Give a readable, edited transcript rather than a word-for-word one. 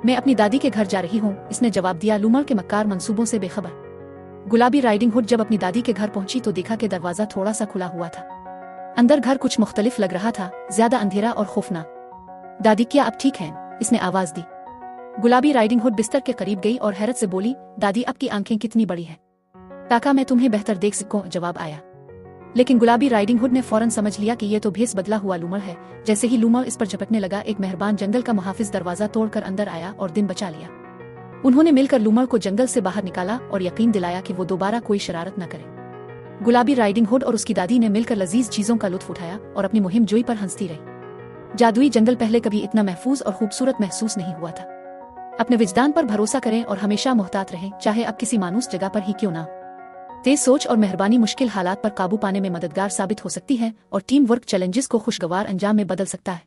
मैं अपनी दादी के घर जा रही हूँ, इसने जवाब दिया, लूमड़ के मक्कार मंसूबों से बेखबर। गुलाबी राइडिंग हुड जब अपनी दादी के घर पहुंची तो देखा कि दरवाजा थोड़ा सा खुला हुआ था। अंदर घर कुछ मुख्तलिफ लग रहा था, ज्यादा अंधेरा और खौफनाक। दादी, क्या आप ठीक हैं? इसने आवाज दी। गुलाबी राइडिंग हुड बिस्तर के करीब गई और हैरत से बोली, दादी आपकी आंखें कितनी बड़ी हैं। ताका मैं तुम्हें बेहतर देख सकूं, जवाब आया। लेकिन गुलाबी राइडिंग हुड ने फौरन समझ लिया कि यह तो भेस बदला हुआ लूमड़ है। जैसे ही लूमड़ इस पर झपटने लगा, एक मेहरबान जंगल का मुहाफिज दरवाजा तोड़कर अंदर आया और दिन बचा लिया। उन्होंने मिलकर लूमड़ को जंगल से बाहर निकाला और यकीन दिलाया कि वो दोबारा कोई शरारत न करे। गुलाबी राइडिंग हुड और उसकी दादी ने मिलकर लजीज चीजों का लुत्फ उठाया और अपनी मुहिम जोई पर हंसती रही। जादुई जंगल पहले कभी इतना महफूज और खूबसूरत महसूस नहीं हुआ था। अपने विजदान पर भरोसा करें और हमेशा मोहतात रहें, चाहे अब किसी मानूस जगह पर ही क्यों ना। तेज सोच और मेहरबानी मुश्किल हालात पर काबू पाने में मददगार साबित हो सकती है और टीम वर्क चैलेंजेस को खुशगवार अंजाम में बदल सकता है।